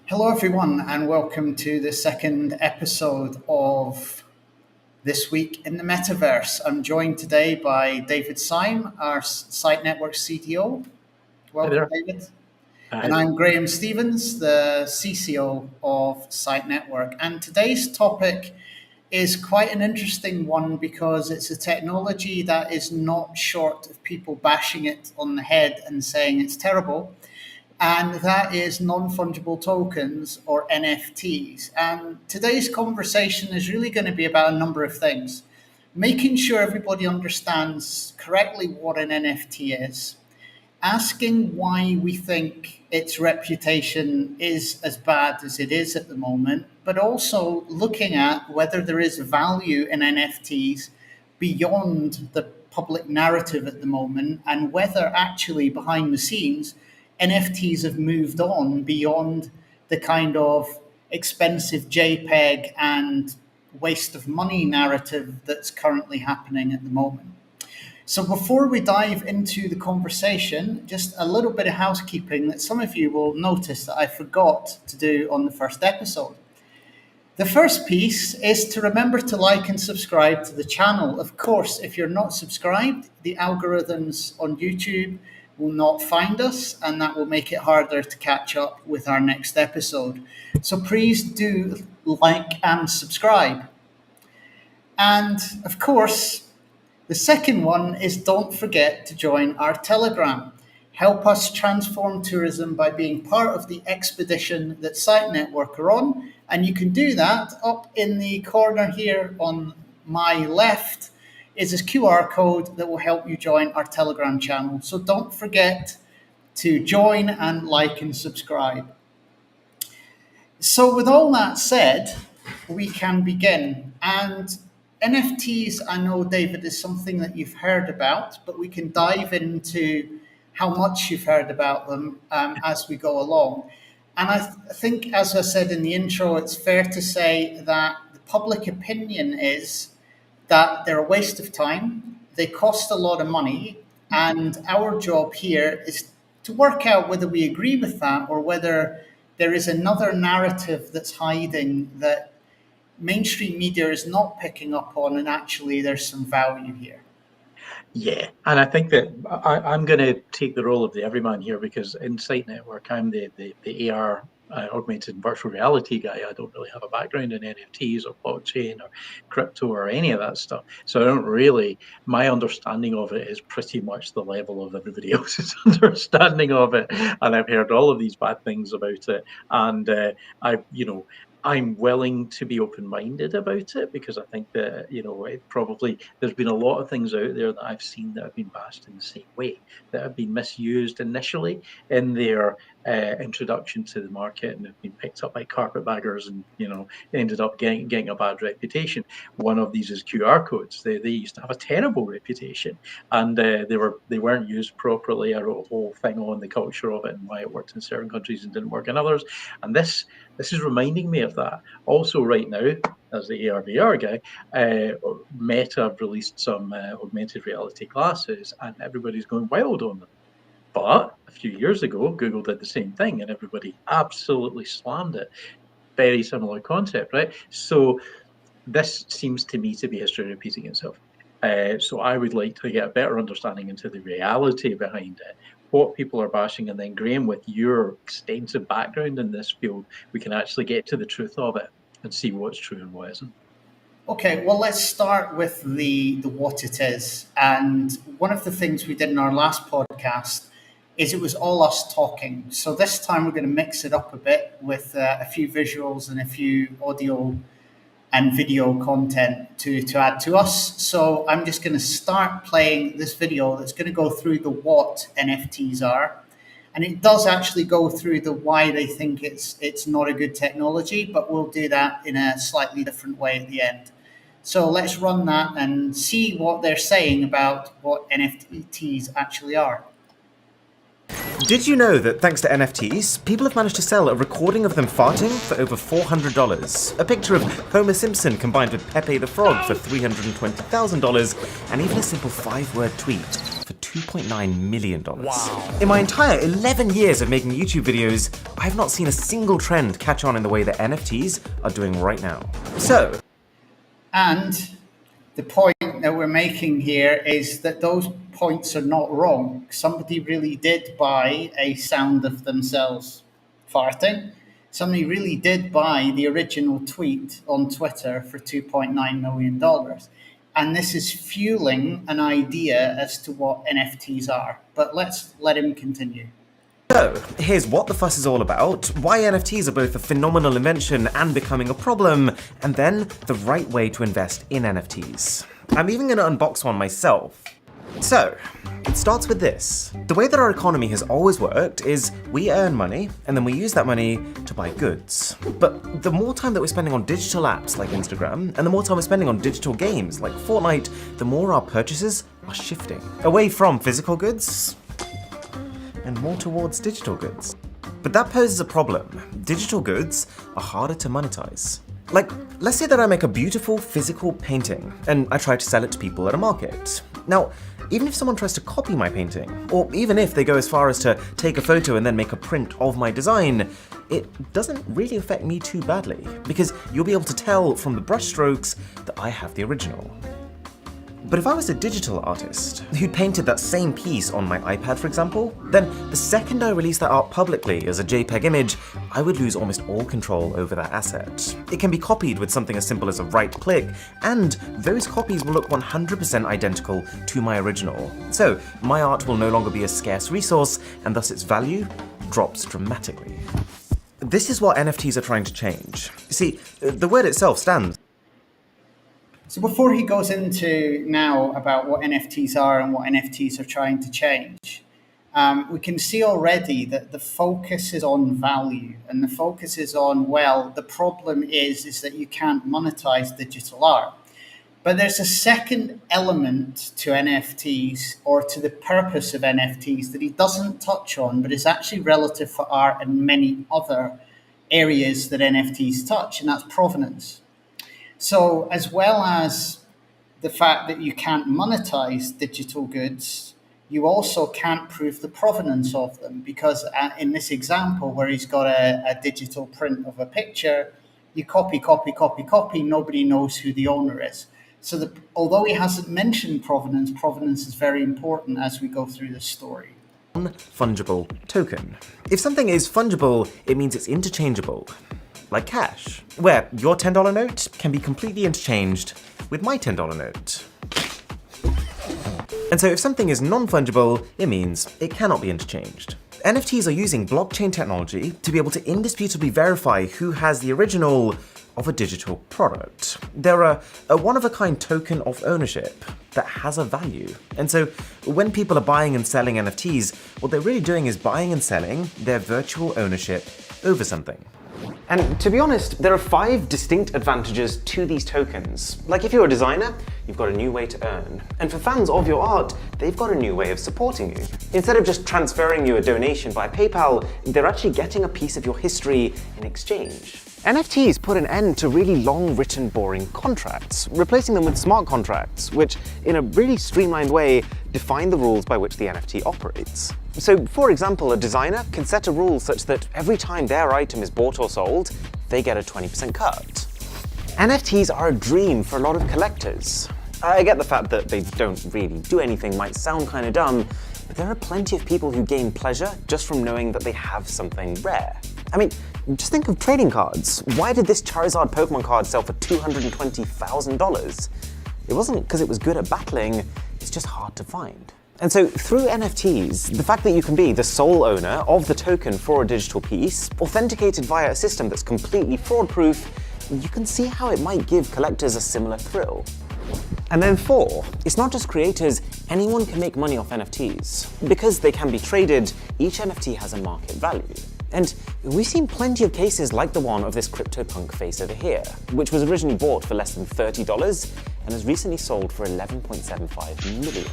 Hello, everyone, and welcome to the second episode of This Week in the Metaverse. I'm joined today by David Syme, our Site Network CTO. Hi Welcome, there. David. Hi. And I'm Graham Stevens, the CCO of Site Network. And today's topic is quite an interesting one because it's a technology that is not short of people bashing it on the head and saying it's terrible, and that is non-fungible tokens or NFTs. And today's conversation is really going to be about a number of things. Making sure everybody understands correctly what an NFT is, asking why we think its reputation is as bad as it is at the moment, but also looking at whether there is value in NFTs beyond the public narrative at the moment, and whether actually behind the scenes NFTs have moved on beyond the kind of expensive JPEG and waste of money narrative that's currently happening at the moment. So before we dive into the conversation, just a little bit of housekeeping that some of you will notice that I forgot to do on the first episode. The first piece is to remember to like and subscribe to the channel. Of course, if you're not subscribed, the algorithms on YouTube will not find us, and that will make it harder to catch up with our next episode. So please do like and subscribe. And of course, the second one is don't forget to join our Telegram. Help us transform tourism by being part of the expedition that Site Network are on. And you can do that up in the corner here on my left is a QR code that will help you join our Telegram channel. So don't forget to join and like and subscribe. So with all that said, we can begin. And NFTs, I know, David, is something that you've heard about, but we can dive into how much you've heard about them as we go along. And I think, as I said in the intro, it's fair to say that the public opinion is that they're a waste of time, they cost a lot of money, and our job here is to work out whether we agree with that or whether there is another narrative that's hiding that mainstream media is not picking up on, and actually there's some value here. Yeah, and I think that I'm going to take the role of the everyman here because in Site Network, I'm the AR, augmented virtual reality guy. I don't really have a background in NFTs or blockchain or crypto or any of that stuff. So I don't really, my understanding of it is pretty much the level of everybody else's understanding of it. And I've heard all of these bad things about it. And I'm willing to be open-minded about it because I think that, there's been a lot of things out there that I've seen that have been bashed in the same way, that have been misused initially in their introduction to the market and have been picked up by carpetbaggers and, ended up getting a bad reputation. One of these is QR codes. They used to have a terrible reputation and they weren't used properly. I wrote a whole thing on the culture of it and why it worked in certain countries and didn't work in others. And this is reminding me of that. Also, right now, as the AR/VR guy, Meta have released some augmented reality glasses, and everybody's going wild on them. But a few years ago, Google did the same thing, and everybody absolutely slammed it. Very similar concept, right? So this seems to me to be history repeating itself. So I would like to get a better understanding into the reality behind it, what people are bashing, and then Graham, with your extensive background in this field, we can actually get to the truth of it and see what's true and what isn't. Okay, well, let's start with the what it is. And one of the things we did in our last podcast is it was all us talking. So this time we're going to mix it up a bit with a few visuals and a few audio and video content to add to us. So I'm just going to start playing this video that's going to go through the what NFTs are. And it does actually go through the why they think it's not a good technology, but we'll do that in a slightly different way at the end. So let's run that and see what they're saying about what NFTs actually are. Did you know that thanks to NFTs, people have managed to sell a recording of them farting for over $400, a picture of Homer Simpson combined with Pepe the Frog for $320,000, and even a simple 5-word tweet for $2.9 million. Wow. In my entire 11 years of making YouTube videos, I have not seen a single trend catch on in the way that NFTs are doing right now. So, and the point that we're making here is that those points are not wrong. Somebody really did buy a sound of themselves farting. Somebody really did buy the original tweet on Twitter for $2.9 million. And this is fueling an idea as to what NFTs are. But let's let him continue. So, here's what the fuss is all about, why NFTs are both a phenomenal invention and becoming a problem, and then the right way to invest in NFTs. I'm even going to unbox one myself. So, it starts with this. The way that our economy has always worked is we earn money, and then we use that money to buy goods. But the more time that we're spending on digital apps like Instagram, and the more time we're spending on digital games like Fortnite, the more our purchases are shifting away from physical goods and more towards digital goods. But that poses a problem. Digital goods are harder to monetize. Like, let's say that I make a beautiful physical painting and I try to sell it to people at a market. Now, even if someone tries to copy my painting, or even if they go as far as to take a photo and then make a print of my design, it doesn't really affect me too badly, because you'll be able to tell from the brushstrokes that I have the original. But if I was a digital artist who'd painted that same piece on my iPad, for example, then the second I release that art publicly as a JPEG image, I would lose almost all control over that asset. It can be copied with something as simple as a right click, and those copies will look 100% identical to my original. So my art will no longer be a scarce resource, and thus its value drops dramatically. This is what NFTs are trying to change. See, the word itself stands. So before he goes into now about what NFTs are and what NFTs are trying to change, we can see already that the focus is on value, and the focus is on, well, the problem is that you can't monetize digital art. But there's a second element to NFTs, or to the purpose of NFTs, that he doesn't touch on, but is actually relative for art and many other areas that NFTs touch, and that's provenance. So as well as the fact that you can't monetize digital goods, you also can't prove the provenance of them, because in this example where he's got a digital print of a picture, you copy, nobody knows who the owner is. So although he hasn't mentioned provenance, provenance is very important as we go through this story. Non-fungible token. If something is fungible, it means it's interchangeable. Like cash, where your $10 note can be completely interchanged with my $10 note. And so if something is non-fungible, it means it cannot be interchanged. NFTs are using blockchain technology to be able to indisputably verify who has the original of a digital product. They're a one-of-a-kind token of ownership that has a value. And so when people are buying and selling NFTs, what they're really doing is buying and selling their virtual ownership over something. And to be honest, there are 5 distinct advantages to these tokens. Like if you're a designer, you've got a new way to earn. And for fans of your art, they've got a new way of supporting you. Instead of just transferring you a donation by PayPal, they're actually getting a piece of your history in exchange. NFTs put an end to really long written boring contracts, replacing them with smart contracts, which in a really streamlined way define the rules by which the NFT operates. So for example, a designer can set a rule such that every time their item is bought or sold, they get a 20% cut. NFTs are a dream for a lot of collectors. I get the fact that they don't really do anything might sound kind of dumb, but there are plenty of people who gain pleasure just from knowing that they have something rare. I mean, just think of trading cards. Why did this Charizard Pokemon card sell for $220,000? It wasn't because it was good at battling, it's just hard to find. And so through NFTs, the fact that you can be the sole owner of the token for a digital piece, authenticated via a system that's completely fraud-proof, you can see how it might give collectors a similar thrill. And then 4, it's not just creators, anyone can make money off NFTs. Because they can be traded, each NFT has a market value. And we've seen plenty of cases like the one of this CryptoPunk face over here, which was originally bought for less than $30 and has recently sold for $11.75 million.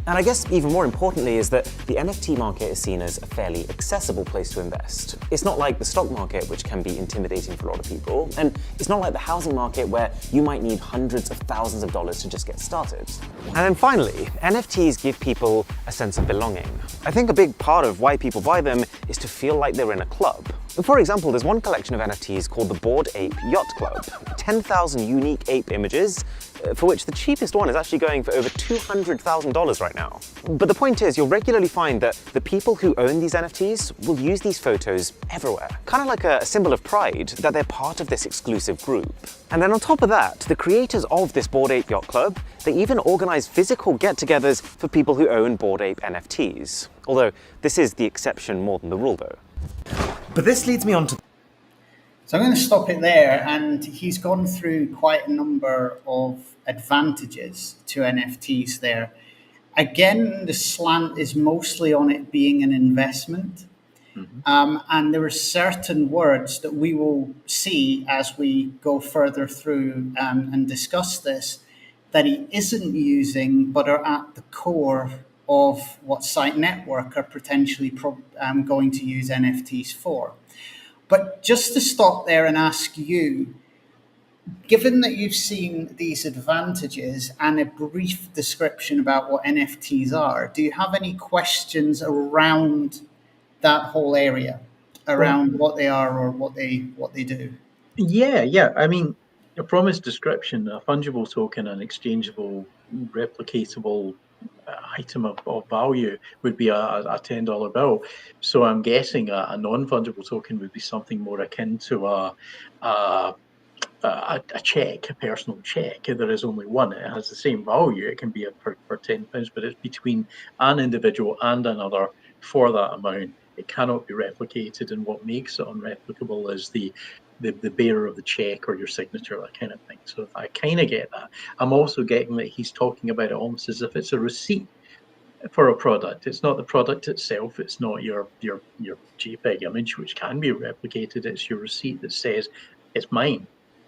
And I guess even more importantly is that the NFT market is seen as a fairly accessible place to invest. It's not like the stock market, which can be intimidating for a lot of people, and it's not like the housing market where you might need hundreds of thousands of dollars to just get started. And then finally, NFTs give people a sense of belonging. I think a big part of why people buy them is to feel like they're in a club. For example, there's one collection of NFTs called the Bored Ape Yacht Club. 10,000 unique ape images, for which the cheapest one is actually going for over $200,000 right now. But the point is, you'll regularly find that the people who own these NFTs will use these photos everywhere. Kind of like a symbol of pride that they're part of this exclusive group. And then on top of that, the creators of this Bored Ape Yacht Club, they even organize physical get-togethers for people who own Bored Ape NFTs. Although this is the exception more than the rule though. But this leads me on to... So I'm going to stop it there, and he's gone through quite a number of advantages to NFTs there. Again, the slant is mostly on it being an investment. And there are certain words that we will see as we go further through and discuss this that he isn't using, but are at the core of what Site Network are potentially going to use NFTs for. But just to stop there and ask you, given that you've seen these advantages and a brief description about what NFTs are, do you have any questions around that whole area, around what they are or what they do? Yeah. I mean, from his description, a fungible token, an exchangeable, replicatable item of value would be a $10 bill. So I'm guessing a non-fungible token would be something more akin to a check, a personal check. There is only one. It has the same value. It can be for £10, but it's between an individual and another for that amount. It cannot be replicated, and what makes it unreplicable is the bearer of the check or your signature, that kind of thing. So I kind of get that. I'm also getting that he's talking about it almost as if it's a receipt for a product. It's not the product itself. It's not your JPEG image, which can be replicated. It's your receipt that says it's mine.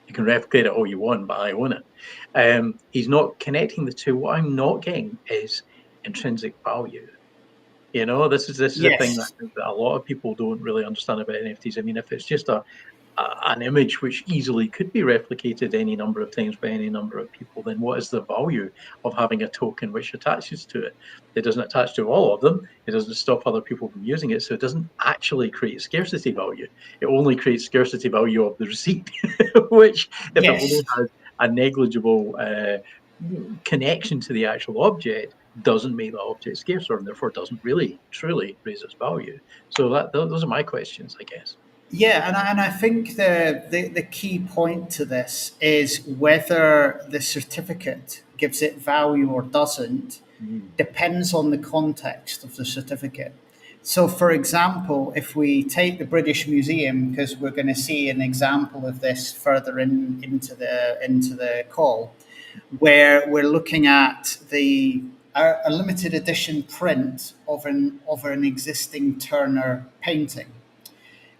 You can replicate it all you want, but I own it. He's not connecting the two. What I'm not getting is intrinsic value. You know, this is Yes. the thing that a lot of people don't really understand about NFTs. I mean, if it's just an image which easily could be replicated any number of times by any number of people, then what is the value of having a token which attaches to it? It doesn't attach to all of them. It doesn't stop other people from using it. So it doesn't actually create scarcity value. It only creates scarcity value of the receipt, which if Yes. it only has a negligible connection to the actual object, doesn't make the object scarcer, and therefore doesn't really truly raise its value. So those are my questions, I guess. Yeah, and I think the key point to this is whether the certificate gives it value or doesn't depends on the context of the certificate. So, for example, if we take the British Museum, because we're going to see an example of this further into the call, where we're looking at a limited edition print of an existing Turner painting.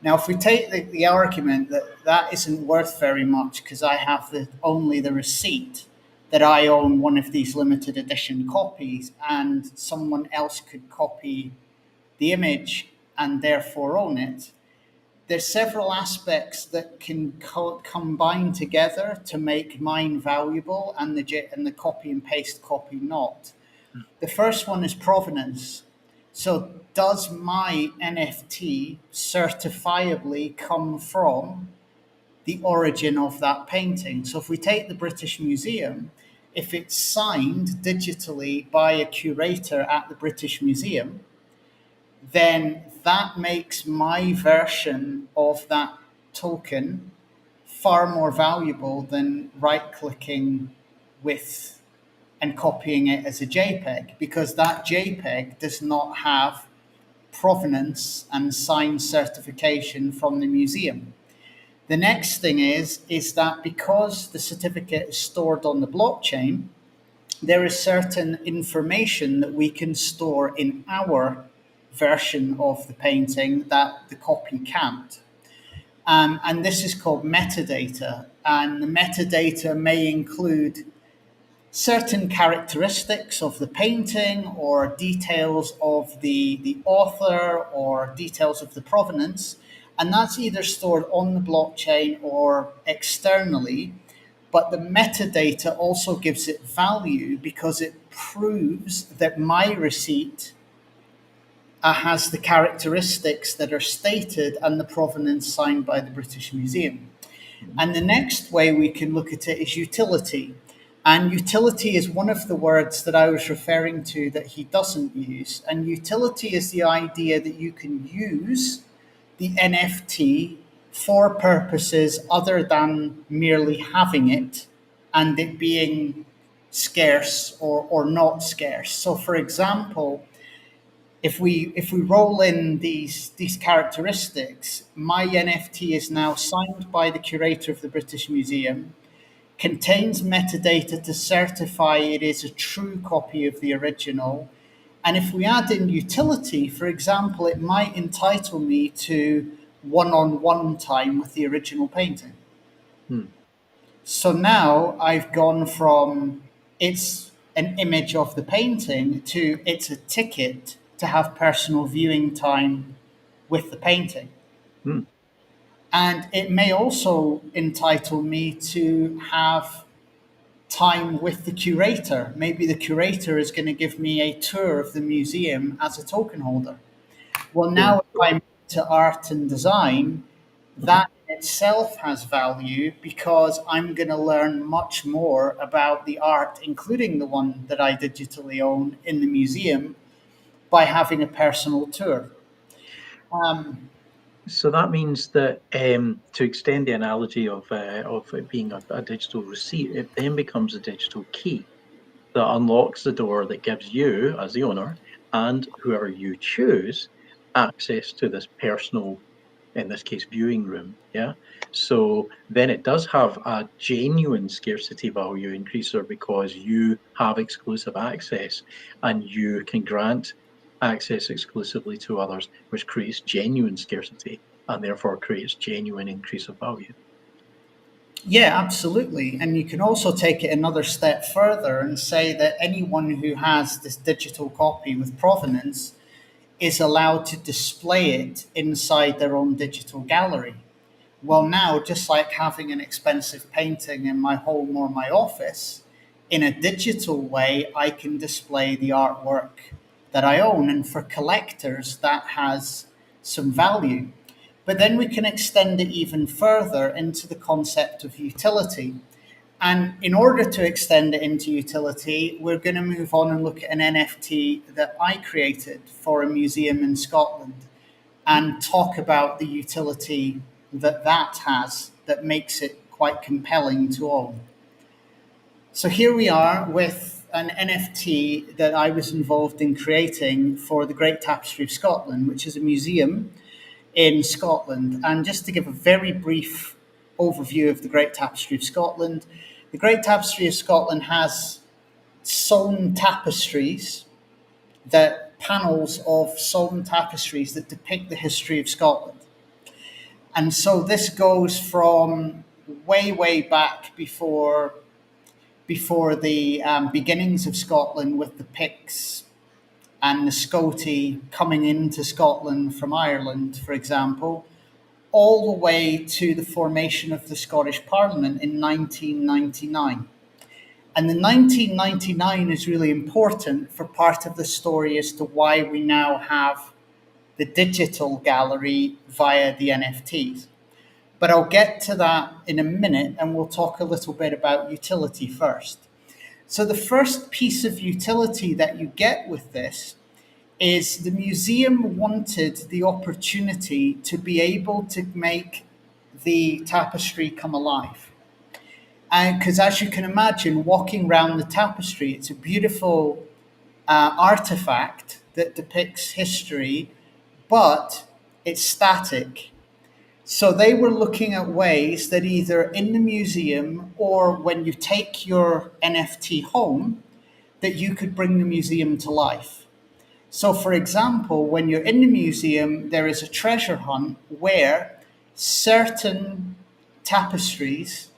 Now, if we take the argument that that isn't worth very much because I have only the receipt that I own one of these limited edition copies, and someone else could copy the image and therefore own it, there's several aspects that can combine together to make mine valuable and the copy and paste copy not. The first one is provenance. So does my NFT certifiably come from the origin of that painting? So if we take the British Museum, if it's signed digitally by a curator at the British Museum, then that makes my version of that token far more valuable than right-clicking with and copying it as a JPEG, because that JPEG does not have provenance and signed certification from the museum. The next thing is that because the certificate is stored on the blockchain, there is certain information that we can store in our version of the painting that the copy can't. And this is called metadata. And the metadata may include certain characteristics of the painting or details of the author or details of the provenance. And that's either stored on the blockchain or externally. But the metadata also gives it value because it proves that my receipt has the characteristics that are stated and the provenance signed by the British Museum. And the next way we can look at it is utility. And utility is one of the words that I was referring to that he doesn't use. And utility is the idea that you can use the NFT for purposes other than merely having it and it being scarce or not scarce. So, for example, if we roll in these characteristics, my NFT is now signed by the curator of the British Museum, contains metadata to certify it is a true copy of the original. And if we add in utility, for example, it might entitle me to one-on-one time with the original painting. So now I've gone from it's an image of the painting to it's a ticket to have personal viewing time with the painting. And it may also entitle me to have time with the curator. Maybe the curator is going to give me a tour of the museum as a token holder. Well, now if I'm into art and design, that in itself has value because I'm going to learn much more about the art, including the one that I digitally own in the museum, by having a personal tour. So that means that to extend the analogy of it being a digital receipt, it then becomes a digital key that unlocks the door that gives you, as the owner, and whoever you choose, access to this personal, in this case, viewing room. Yeah. So then it does have a genuine scarcity value increaser because you have exclusive access and you can grant access exclusively to others, which creates genuine scarcity and therefore creates genuine increase of value. Yeah, absolutely. And you can also take it another step further and say that anyone who has this digital copy with provenance is allowed to display it inside their own digital gallery. Well, now, just like having an expensive painting in my home or my office, in a digital way, I can display the artwork that I own. And for collectors, that has some value. But then we can extend it even further into the concept of utility. And in order to extend it into utility, we're going to move on and look at an NFT that I created for a museum in Scotland and talk about the utility that that has that makes it quite compelling to own. So here we are with an NFT that I was involved in creating for the Great Tapestry of Scotland, which is a museum in Scotland. And just to give a very brief overview of the Great Tapestry of Scotland, the Great Tapestry of Scotland has sewn tapestries, panels of sewn tapestries that depict the history of Scotland. And so this goes from way back before the beginnings of Scotland with the Picts and the Scoti coming into Scotland from Ireland, for example, all the way to the formation of the Scottish Parliament in 1999. And the 1999 is really important for part of the story as to why we now have the digital gallery via the NFTs. But I'll get to that in a minute, and we'll talk a little bit about utility first. So the first piece of utility that you get with this is the museum wanted the opportunity to be able to make the tapestry come alive. And because as you can imagine, walking around the tapestry, it's a beautiful artifact that depicts history, but it's static. So they were looking at ways that either in the museum or when you take your NFT home, that you could bring the museum to life. So for example, when you're in the museum, there is a treasure hunt where certain tapestries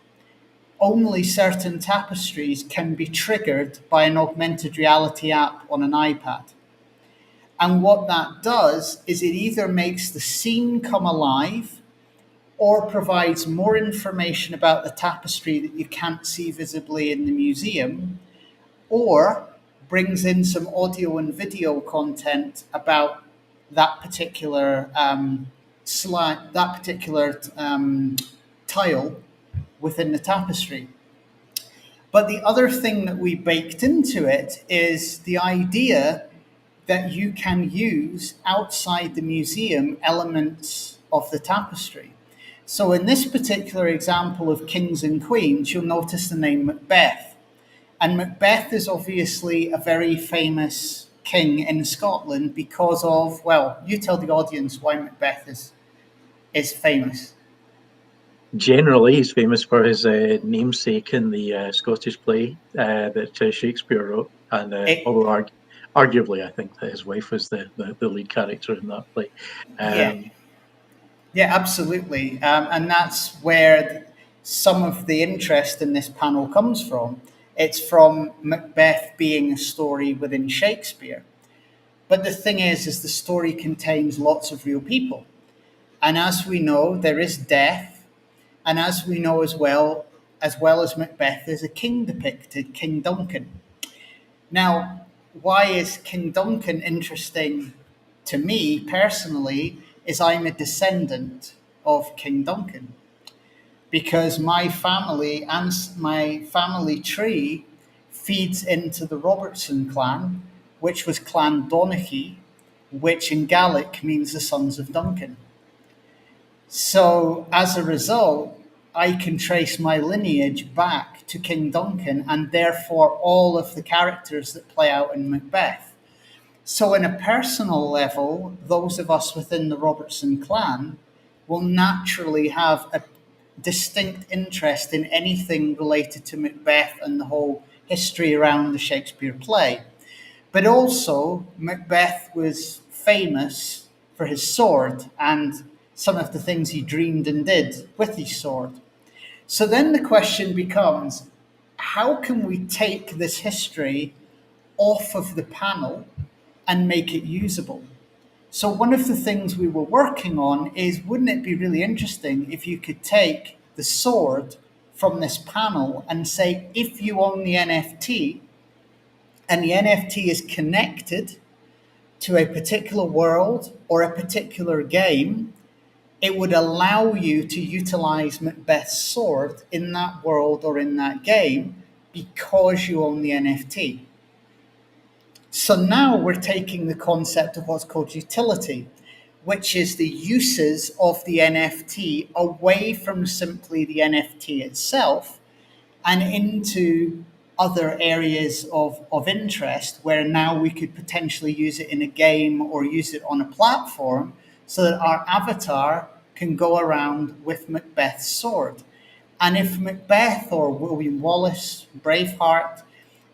only certain tapestries can be triggered by an augmented reality app on an iPad. And what that does is it either makes the scene come alive or provides more information about the tapestry that you can't see visibly in the museum, or brings in some audio and video content about that particular tile within the tapestry. But the other thing that we baked into it is the idea that you can use outside the museum elements of the tapestry. So in this particular example of kings and queens, you'll notice the name Macbeth. And Macbeth is obviously a very famous king in Scotland because of, well, you tell the audience why Macbeth is famous. Generally, he's famous for his namesake in the Scottish play that Shakespeare wrote, and although arguably, I think that his wife was the lead character in that play. Yeah, absolutely, and that's where some of the interest in this panel comes from. It's from Macbeth being a story within Shakespeare, but the thing is the story contains lots of real people, and as we know, there is death. And as we know as well as Macbeth, there's a king depicted, King Duncan. Now, why is King Duncan interesting to me personally is I'm a descendant of King Duncan. Because my family and my family tree feeds into the Robertson clan, which was Clan Donaghy, which in Gaelic means the sons of Duncan. So as a result, I can trace my lineage back to King Duncan and therefore all of the characters that play out in Macbeth. So in a personal level, those of us within the Robertson clan will naturally have a distinct interest in anything related to Macbeth and the whole history around the Shakespeare play. But also, Macbeth was famous for his sword and some of the things he dreamed and did with his sword. So then the question becomes, how can we take this history off of the panel and make it usable? So one of the things we were working on is, wouldn't it be really interesting if you could take the sword from this panel and say, if you own the NFT and the NFT is connected to a particular world or a particular game, it would allow you to utilize Macbeth's sword in that world or in that game because you own the NFT. So now we're taking the concept of what's called utility, which is the uses of the NFT away from simply the NFT itself and into other areas of interest where now we could potentially use it in a game or use it on a platform so that our avatar can go around with Macbeth's sword. And if Macbeth or William Wallace, Braveheart,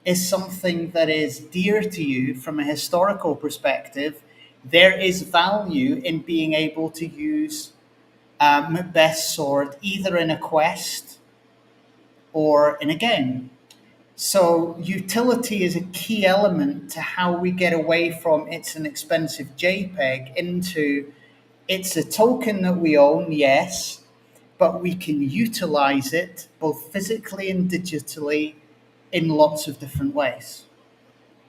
is something that is dear to you from a historical perspective, there is value in being able to use Macbeth's sword either in a quest or in a game. So utility is a key element to how we get away from it's an expensive JPEG into it's a token that we own, yes, but we can utilize it both physically and digitally in lots of different ways.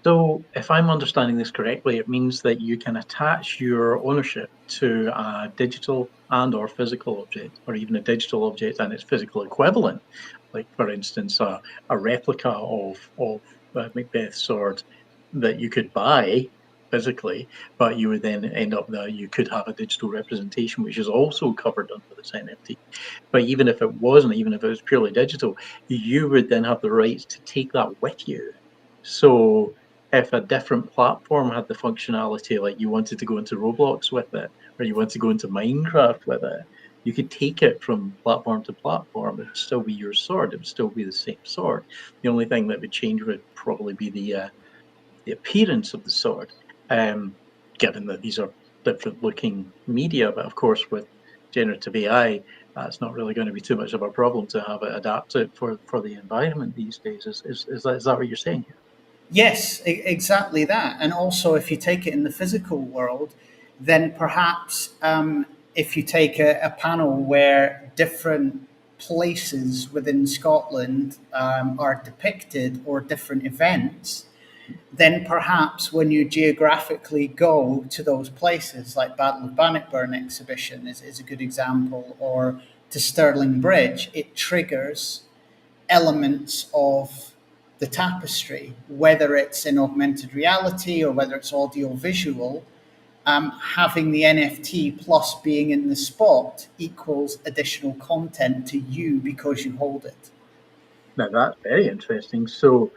So if I'm understanding this correctly, it means that you can attach your ownership to a digital and or physical object, or even a digital object and its physical equivalent. Like, for instance, a replica of Macbeth's sword that you could buy physically, but you would then end up that you could have a digital representation, which is also covered under this NFT. But even if it wasn't, even if it was purely digital, you would then have the rights to take that with you. So if a different platform had the functionality, like you wanted to go into Roblox with it, or you want to go into Minecraft with it, you could take it from platform to platform. It would still be your sword. It would still be the same sword. The only thing that would change would probably be the appearance of the sword, given that these are different looking media. But of course, with generative AI, that's not really going to be too much of a problem to have it adapted for the environment these days. Is that what you're saying here? Yes, exactly that. And also, if you take it in the physical world, then perhaps if you take a panel where different places within Scotland are depicted or different events, then perhaps when you geographically go to those places, like Battle of Bannockburn exhibition is a good example, or to Stirling Bridge, it triggers elements of the tapestry, whether it's in augmented reality or whether it's audio visual. Having the NFT plus being in the spot equals additional content to you because you hold it. Now that's very interesting. So,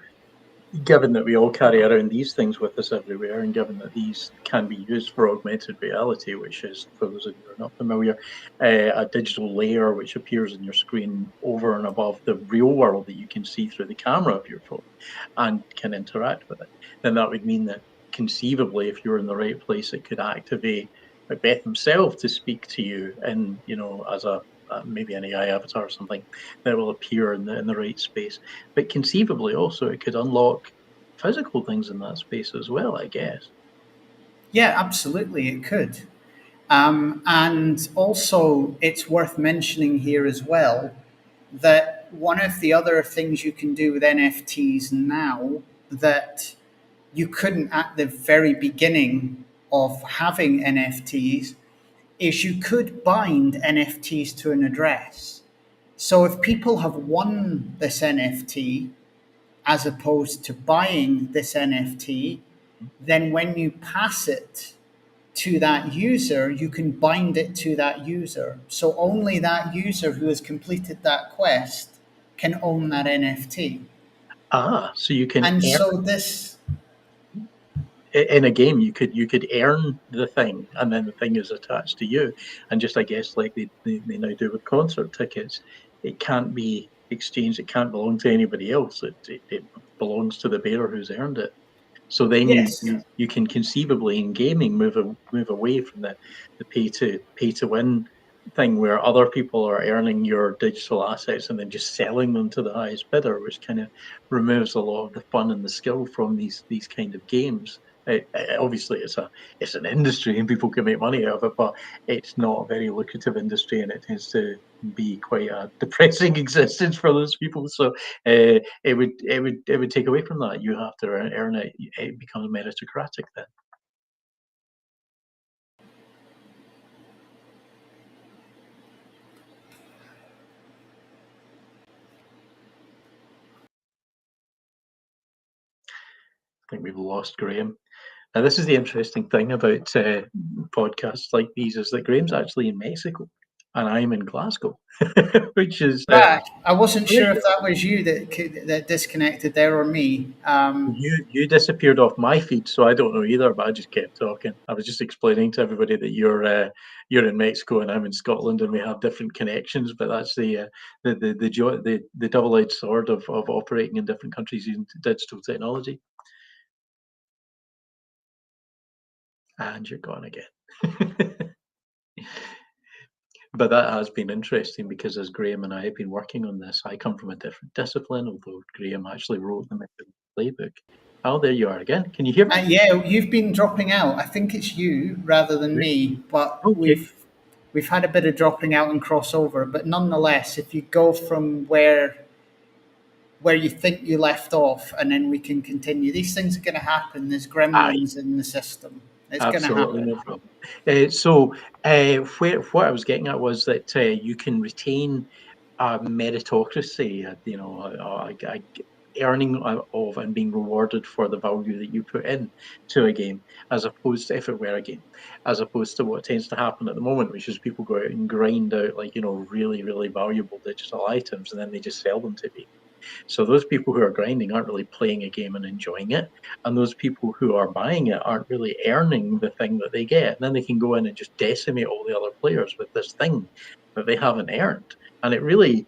given that we all carry around these things with us everywhere, and given that these can be used for augmented reality, which is, for those of you who are not familiar, a digital layer which appears on your screen over and above the real world that you can see through the camera of your phone and can interact with it, then that would mean that conceivably, if you're in the right place, it could activate Macbeth himself to speak to you, and as a maybe an AI avatar or something that will appear in the right space. But conceivably, also, it could unlock physical things in that space as well, I guess. Yeah, absolutely, it could. And also, it's worth mentioning here as well that one of the other things you can do with NFTs now that you couldn't at the very beginning of having NFTs is you could bind NFTs to an address. So if people have won this NFT as opposed to buying this NFT, then when you pass it to that user, you can bind it to that user. So only that user who has completed that quest can own that NFT. So you can And earn so this, in a game. You could earn the thing, and then the thing is attached to you. And just, I guess, like they now do with concert tickets, it can't be exchanged. It can't belong to anybody else. It belongs to the bearer who's earned it. So then you, yes, you you can conceivably in gaming move away from the pay to win thing where other people are earning your digital assets and then just selling them to the highest bidder, which kind of removes a lot of the fun and the skill from these kind of games. Obviously, it's an industry and people can make money out of it, but it's not a very lucrative industry, and it tends to be quite a depressing existence for those people. So it would take away from that. You have to earn it. It becomes meritocratic then. I think we've lost Graham. Now, this is the interesting thing about podcasts like these, is that Graham's actually in Mexico and I'm in Glasgow, which is back. I wasn't there sure you if go. that was you that disconnected there or me. You disappeared off my feed, so I don't know either. But I just kept talking. I was just explaining to everybody that you're in Mexico and I'm in Scotland, and we have different connections. But that's the double-edged sword of operating in different countries using digital technology. And you're gone again. But that has been interesting because as Graham and I have been working on this, I come from a different discipline, although Graham actually wrote the playbook. Oh, there you are again. Can you hear me? Yeah, you've been dropping out. I think it's you rather than me, but Okay. we've had a bit of dropping out and crossover. But nonetheless, if you go from where you think you left off, and then we can continue. These things are going to happen. There's Aye, gremlins in the system. It's going to absolutely no happen. problem. Where what I was getting at was that you can retain meritocracy, earning of and being rewarded for the value that you put in to a game, as opposed to, if it were a game, as opposed to what tends to happen at the moment, which is people go out and grind out really, really valuable digital items, and then they just sell them to people. So those people who are grinding aren't really playing a game and enjoying it, and those people who are buying it aren't really earning the thing that they get. And then they can go in and just decimate all the other players with this thing that they haven't earned, and it really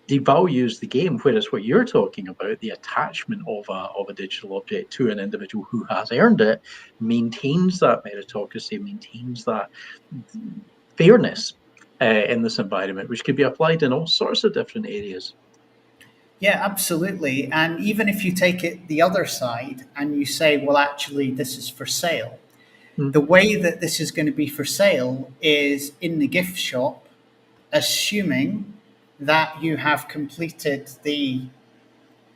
devalues the game. Whereas what you're talking about, the attachment of a digital object to an individual who has earned it, maintains that meritocracy, maintains that fairness in this environment, which could be applied in all sorts of different areas. Yeah, absolutely. And even if you take it the other side and you say, well, actually, this is for sale, the way that this is going to be for sale is in the gift shop, assuming that you have completed the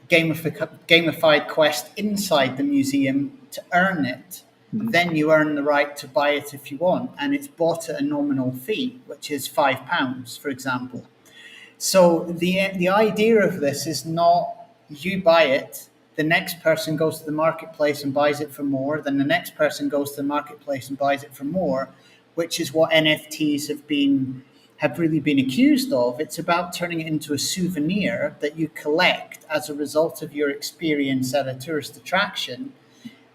gamified quest inside the museum to earn it. Then you earn the right to buy it if you want, and it's bought at a nominal fee, which is £5, for example. So the idea of this is not you buy it, the next person goes to the marketplace and buys it for more, then the next person goes to the marketplace and buys it for more, which is what NFTs have really been accused of. It's about turning it into a souvenir that you collect as a result of your experience at a tourist attraction,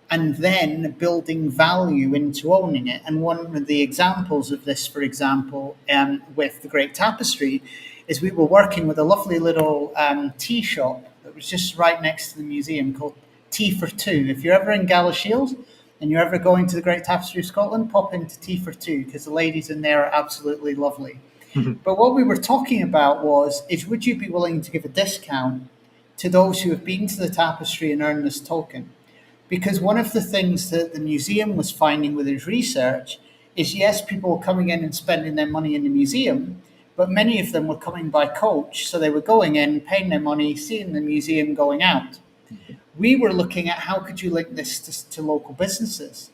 and then building value into owning it. And one of the examples of this, for example, with the Great Tapestry, is we were working with a lovely little tea shop that was just right next to the museum called Tea for Two. If you're ever in Galashiels and you're ever going to the Great Tapestry of Scotland, pop into Tea for Two, because the ladies in there are absolutely lovely. But what we were talking about is would you be willing to give a discount to those who have been to the tapestry and earned this token? Because one of the things that the museum was finding with its research is, yes, people were coming in and spending their money in the museum, but many of them were coming by coach. So they were going in, paying their money, seeing the museum, going out. We were looking at how could you link this to local businesses,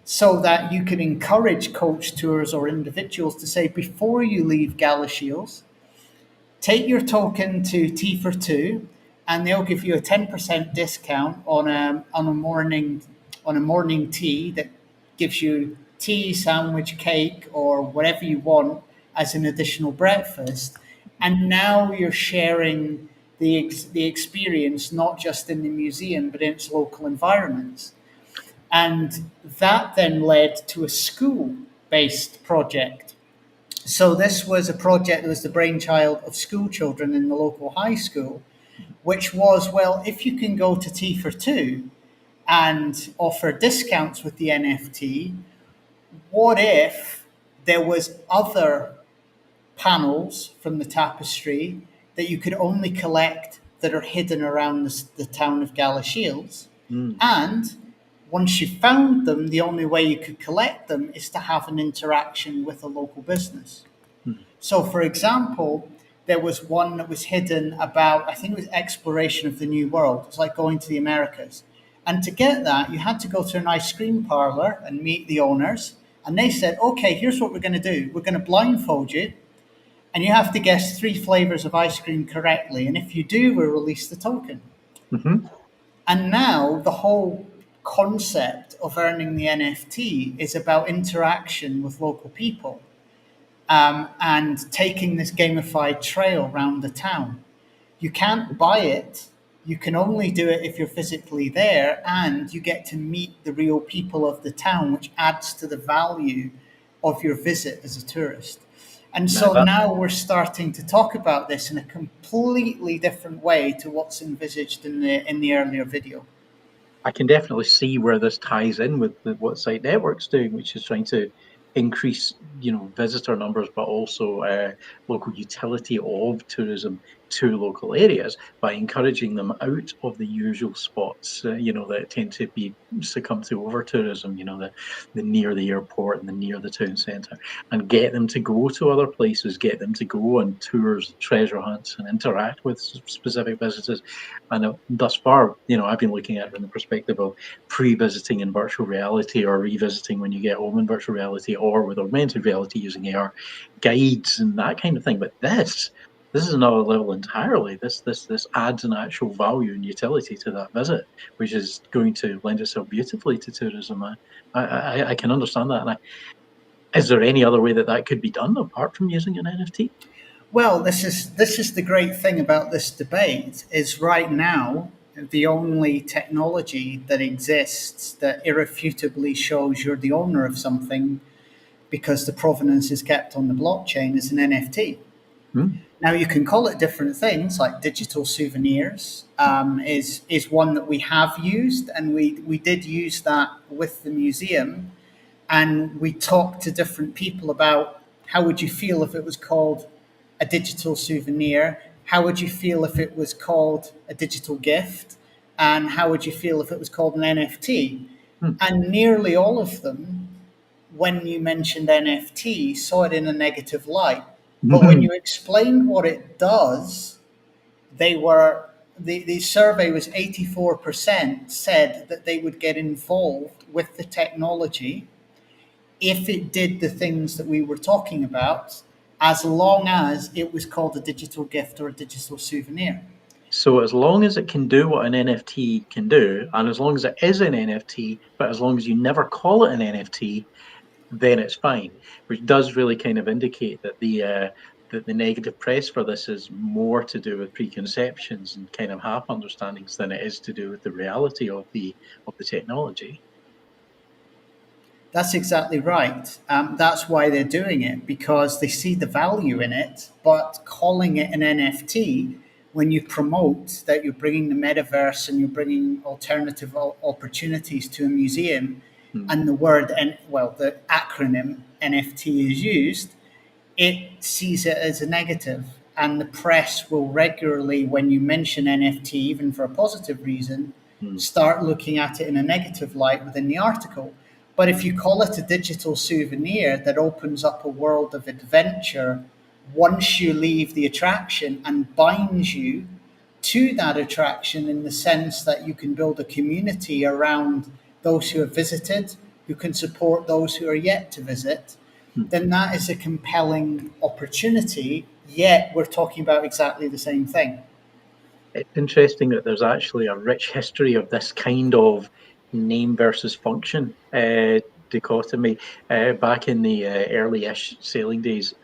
so that you can encourage coach tours or individuals to say, before you leave Galashiels, take your token to Tea for Two, and they'll give you a 10% discount on a morning tea that gives you tea, sandwich, cake, or whatever you want as an additional breakfast. And now you're sharing the experience not just in the museum but in its local environments. And that then led to a school-based project. So this was a project that was the brainchild of school children in the local high school, which was, well, if you can go to Tea for Two and offer discounts with the NFT, what if there was other panels from the tapestry that you could only collect that are hidden around the town of Galashiels? And once you found them, the only way you could collect them is to have an interaction with a local business. So, for example, there was one that was hidden about, I think it was exploration of the New World. It's like going to the Americas. And to get that, you had to go to an ice cream parlor and meet the owners. And they said, okay, here's what we're going to do. We're going to blindfold you, and you have to guess 3 flavors of ice cream correctly. And if you do, we'll release the token. And now the whole concept of earning the NFT is about interaction with local people, and taking this gamified trail around the town. You can't buy it. You can only do it if you're physically there, and you get to meet the real people of the town, which adds to the value of your visit as a tourist. And so now we're starting to talk about this in a completely different way to what's envisaged in the earlier video. I can definitely see where this ties in with what Site Network's doing, which is trying to increase, visitor numbers, but also local utility of tourism to local areas by encouraging them out of the usual spots, that tend to be succumb to over tourism, the near the airport and the near the town centre, and get them to go to other places, get them to go on tours, treasure hunts, and interact with specific businesses. And thus far, I've been looking at it from the perspective of pre-visiting in virtual reality, or revisiting when you get home in virtual reality, or with augmented reality using AR guides and that kind of thing. But this is another level entirely. This adds an actual value and utility to that visit, which is going to lend itself beautifully to tourism. I can understand that. Is there any other way that could be done apart from using an NFT? Well, this is the great thing about this debate, is right now the only technology that exists that irrefutably shows you're the owner of something because the provenance is kept on the blockchain is an NFT. Now, you can call it different things, like digital souvenirs is one that we have used, and we did use that with the museum, and we talked to different people about How would you feel if it was called a digital souvenir? How would you feel if it was called a digital gift? And how would you feel if it was called an NFT? And nearly all of them, when you mentioned NFT, saw it in a negative light. But when you explained what it does, the survey was 84% said that they would get involved with the technology if it did the things that we were talking about, as long as it was called a digital gift or a digital souvenir. So as long as it can do what an NFT can do, and as long as it is an NFT, but as long as you never call it an NFT, then it's fine. Which does really kind of indicate that the negative press for this is more to do with preconceptions and kind of half understandings than it is to do with the reality of the technology. That's exactly right. That's why they're doing it, because they see the value in it. But calling it an NFT, when you promote that you're bringing the metaverse and you're bringing alternative opportunities to a museum, and the word the acronym NFT is used, it sees it as a negative. And the press will regularly, when you mention NFT, even for a positive reason, start looking at it in a negative light within the article. But if you call it a digital souvenir that opens up a world of adventure once you leave the attraction and binds you to that attraction, in the sense that you can build a community around those who have visited, who can support those who are yet to visit, then that is a compelling opportunity, yet we're talking about exactly the same thing. It's interesting that there's actually a rich history of this kind of name versus function dichotomy. Back in the early-ish sailing days,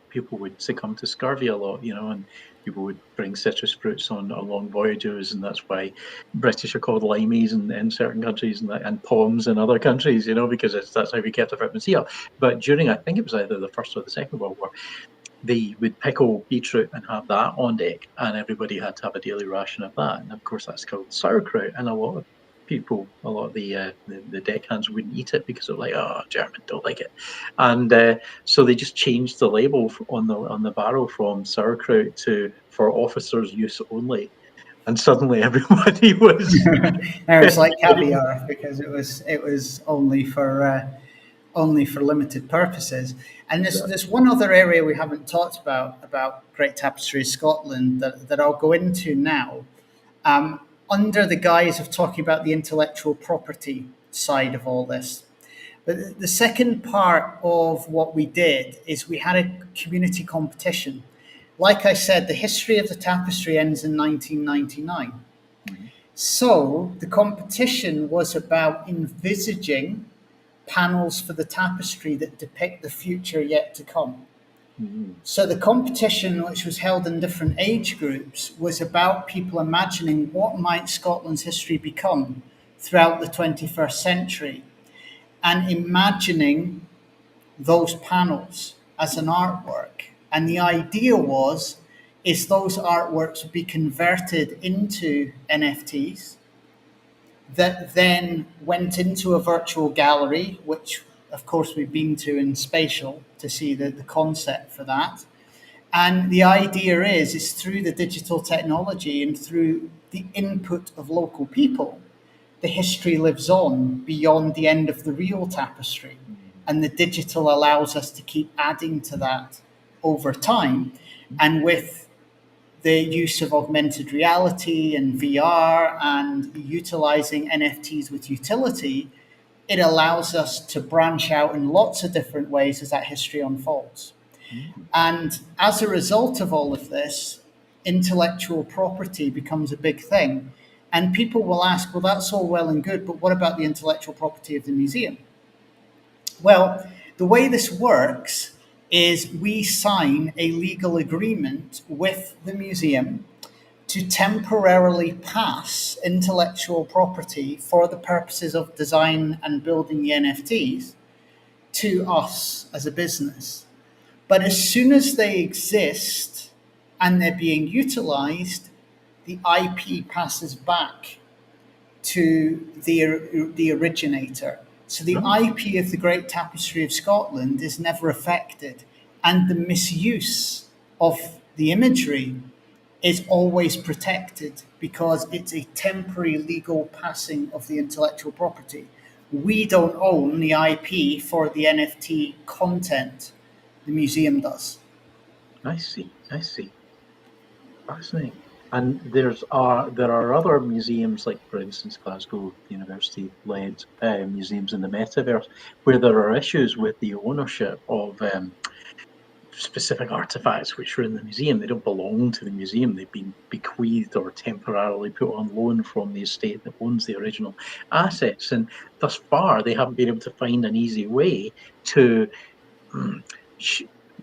people would succumb to scurvy a lot, and people would bring citrus fruits on long voyages, and that's why British are called limeys in certain countries and poms in other countries, because that's how we kept the vitamin C up. But during, I think it was either the First or the Second World War, they would pickle beetroot and have that on deck, and everybody had to have a daily ration of that. And of course, that's called sauerkraut. And a lot of the deckhands wouldn't eat it because they're like, "Oh, German don't like it," and so they just changed the label on the barrel from sauerkraut to "for officers' use only." And suddenly everybody was. It's like caviar, because it was only for limited purposes. And there's one other area we haven't talked about Great Tapestry Scotland that I'll go into now, under the guise of talking about the intellectual property side of all this. But the second part of what we did is we had a community competition. Like I said, the history of the tapestry ends in 1999. So the competition was about envisaging panels for the tapestry that depict the future yet to come. So the competition, which was held in different age groups, was about people imagining what might Scotland's history become throughout the 21st century, and imagining those panels as an artwork. And the idea is those artworks would be converted into NFTs that then went into a virtual gallery, which of course we've been to in Spatial to see the concept for that. And the idea is through the digital technology and through the input of local people, the history lives on beyond the end of the real tapestry. And the digital allows us to keep adding to that over time. And with the use of augmented reality and VR and utilizing NFTs with utility, it allows us to branch out in lots of different ways as that history unfolds. And as a result of all of this, intellectual property becomes a big thing. And people will ask, well, that's all well and good, but what about the intellectual property of the museum? Well, the way this works is we sign a legal agreement with the museum to temporarily pass intellectual property for the purposes of design and building the NFTs to us as a business. But as soon as they exist and they're being utilized, the IP passes back to the originator. So the IP of the Great Tapestry of Scotland is never affected. And the misuse of the imagery is always protected because it's a temporary legal passing of the intellectual property. We don't own the IP for the NFT content, the museum does. I see. I see. Fascinating. And there are other museums, like for instance Glasgow University-led museums in the metaverse, where there are issues with the ownership of specific artifacts which are in the museum. They don't belong to the museum. They've been bequeathed or temporarily put on loan from the estate that owns the original assets. And thus far, they haven't been able to find an easy way to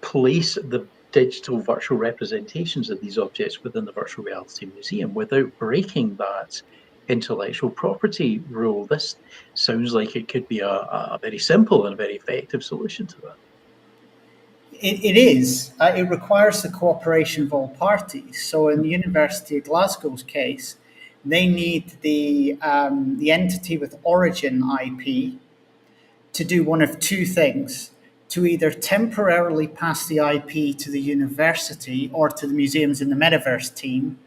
place the digital virtual representations of these objects within the virtual reality museum without breaking that intellectual property rule. This sounds like it could be a very simple and a very effective solution to that. It is. It requires the cooperation of all parties. So in the University of Glasgow's case, they need the entity with origin IP to do one of two things: to either temporarily pass the IP to the university or to the museums in the Metaverse team,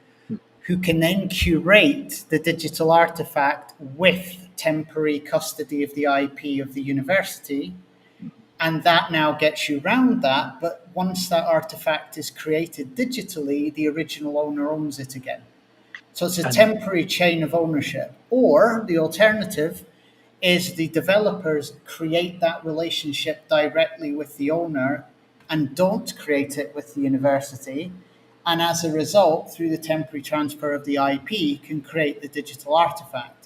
who can then curate the digital artifact with temporary custody of the IP of the university. And that now gets you around that. But once that artifact is created digitally, the original owner owns it again. So it's a temporary chain of ownership. Or the alternative is the developers create that relationship directly with the owner and don't create it with the university. And as a result, through the temporary transfer of the IP, can create the digital artifact.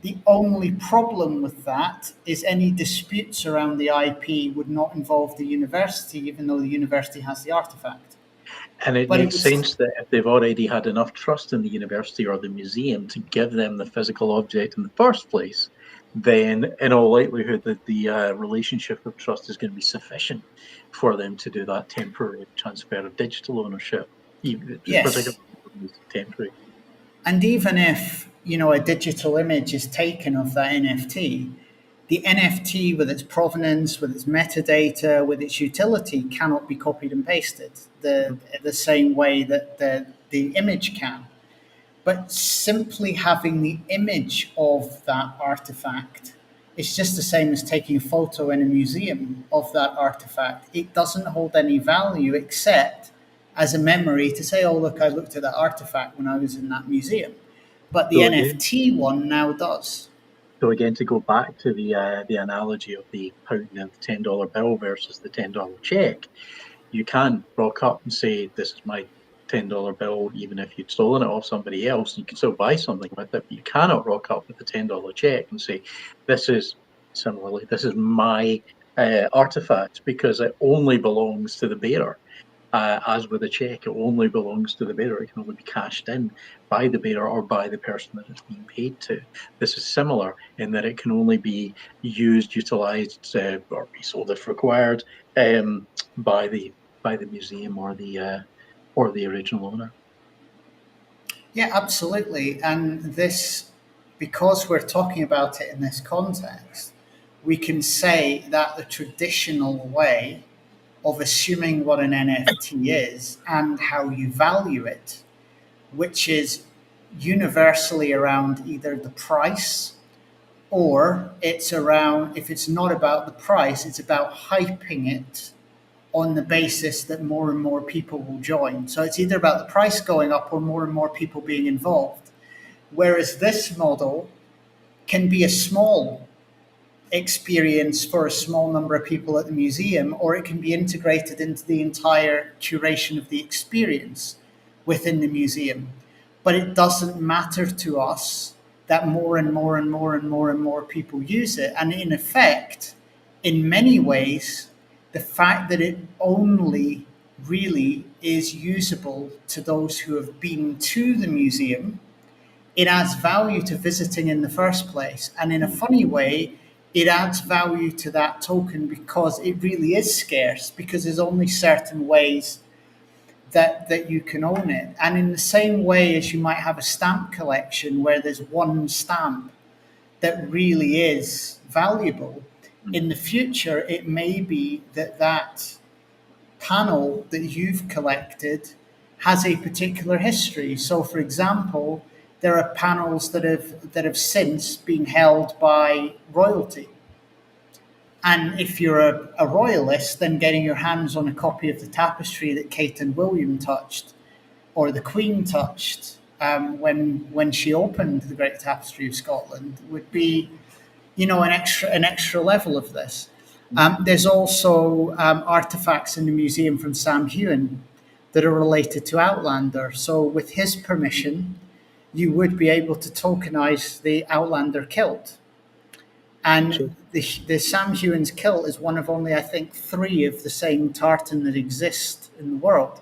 The only problem with that is any disputes around the IP would not involve the university, even though the university has the artifact. And it makes sense that if they've already had enough trust in the university or the museum to give them the physical object in the first place, then in all likelihood that the relationship of trust is going to be sufficient for them to do that temporary transfer of digital ownership. Yes. Temporary. And even if, a digital image is taken of that NFT, the NFT with its provenance, with its metadata, with its utility cannot be copied and pasted the same way that the image can. But simply having the image of that artifact is just the same as taking a photo in a museum of that artifact. It doesn't hold any value except as a memory to say, oh, look, I looked at that artifact when I was in that museum. But the NFT one now does. So again, to go back to the analogy of the pound and the $10 bill versus the $10 check, you can rock up and say, this is my $10 bill, even if you'd stolen it off somebody else. You can still buy something with it, but you cannot rock up with a $10 check and say, this is my artifact, because it only belongs to the bearer. As with a check, it only belongs to the bearer. It can only be cashed in by the bearer or by the person that it's being paid to. This is similar in that it can only be used, utilized, or resold if required by the museum or the original owner. Yeah, absolutely. And this, because we're talking about it in this context, we can say that the traditional way of assuming what an NFT is and how you value it, which is universally around either the price, or it's around, if it's not about the price, it's about hyping it on the basis that more and more people will join. So it's either about the price going up or more and more people being involved. Whereas this model can be a small experience for a small number of people at the museum, or it can be integrated into the entire curation of the experience within the museum. But it doesn't matter to us that more and more and more and more and more people use it. And in effect, in many ways, the fact that it only really is usable to those who have been to the museum, it adds value to visiting in the first place. And in a funny way, it adds value to that token because it really is scarce, because there's only certain ways that you can own it. And in the same way as you might have a stamp collection where there's one stamp that really is valuable, in the future, it may be that panel that you've collected has a particular history. So, for example, there are panels that have since been held by royalty. And if you're a royalist, then getting your hands on a copy of the tapestry that Kate and William touched, or the Queen touched when she opened the Great Tapestry of Scotland, would be, an extra level of this. There's also artifacts in the museum from Sam Heughan that are related to Outlander. So, with his permission, you would be able to tokenize the Outlander kilt. And the Sam Heughan's kilt is one of only, I think, 3 of the same tartan that exist in the world.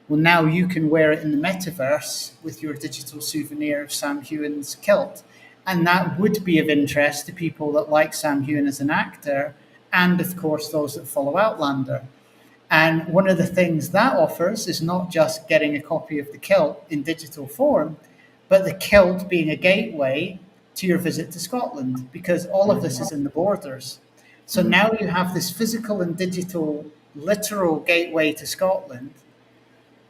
Well, now you can wear it in the metaverse with your digital souvenir of Sam Heughan's kilt. And that would be of interest to people that like Sam Heughan as an actor, and of course, those that follow Outlander. And one of the things that offers is not just getting a copy of the kilt in digital form, but the kilt being a gateway to your visit to Scotland, because all of this is in the borders. So now you have this physical and digital, literal gateway to Scotland,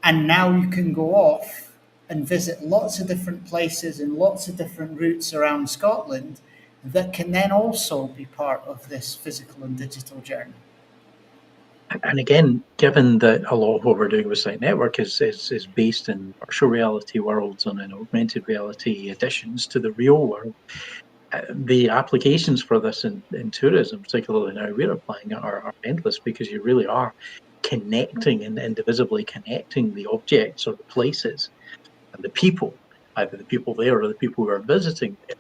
and now you can go off and visit lots of different places and lots of different routes around Scotland that can then also be part of this physical and digital journey. And again, given that a lot of what we're doing with Site Network is based in virtual reality worlds and in augmented reality additions to the real world, the applications for this in tourism, particularly now we're applying it, are endless, because you really are connecting and indivisibly connecting the objects or the places and the people, either the people there or the people who are visiting there,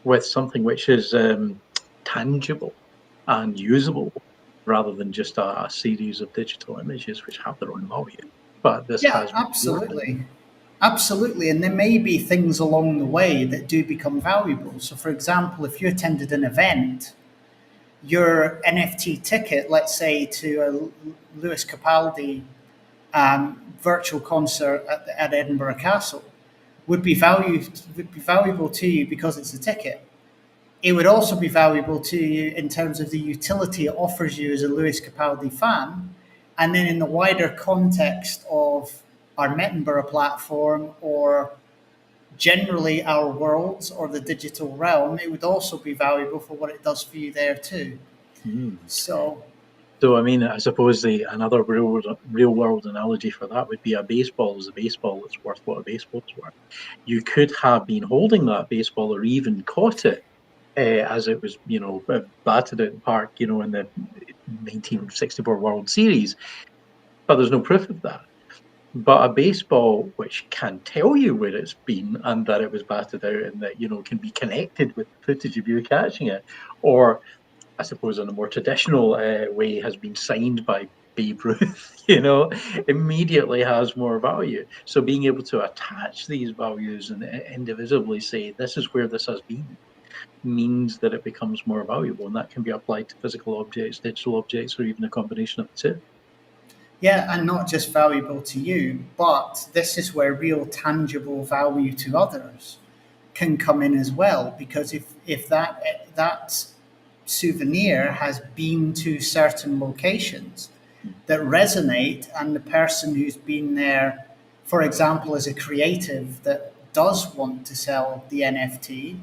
with something which is tangible and usable, rather than just a series of digital images which have their own value. But this has absolutely, and there may be things along the way that do become valuable. So, for example, if you attended an event, your NFT ticket, let's say to a Lewis Capaldi virtual concert at Edinburgh Castle, would be valuable to you because it's a ticket. It would also be valuable to you in terms of the utility it offers you as a Lewis Capaldi fan. And then in the wider context of our Mettenborough platform, or generally our worlds or the digital realm, it would also be valuable for what it does for you there too. So I mean, I suppose another real world analogy for that would be a baseball is a baseball that's worth what a baseball's worth. You could have been holding that baseball or even caught it as it was, batted at the park, in the 1964 World Series, but there's no proof of that. But a baseball which can tell you where it's been and that it was batted out, and that can be connected with footage of you catching it, or I suppose in a more traditional way has been signed by Babe Ruth, immediately has more value. So being able to attach these values and indivisibly say this is where this has been means that it becomes more valuable, and that can be applied to physical objects, digital objects, or even a combination of the two. Yeah, and not just valuable to you, but this is where real tangible value to others can come in as well. Because if that souvenir has been to certain locations that resonate, and the person who's been there, for example, as a creative that does want to sell the NFT,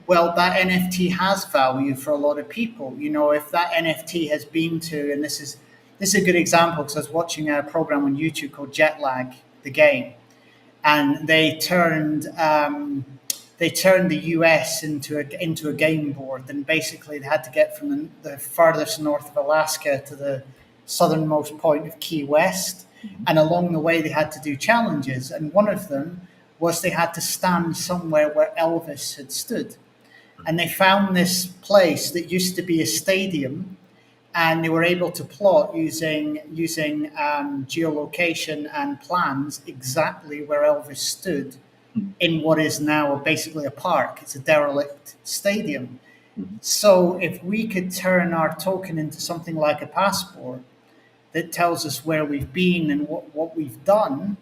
well, that NFT has value for a lot of people. If that NFT has been to, and this is a good example, because I was watching a program on YouTube called Jetlag, the game, and they turned the US into a game board, and basically they had to get from the farthest north of Alaska to the southernmost point of Key West, and along the way they had to do challenges, and one of them was they had to stand somewhere where Elvis had stood, and they found this place that used to be a stadium. And they were able to plot using geolocation and plans exactly where Elvis stood in what is now basically a park. It's a derelict stadium. So if we could turn our token into something like a passport that tells us where we've been and what we've done,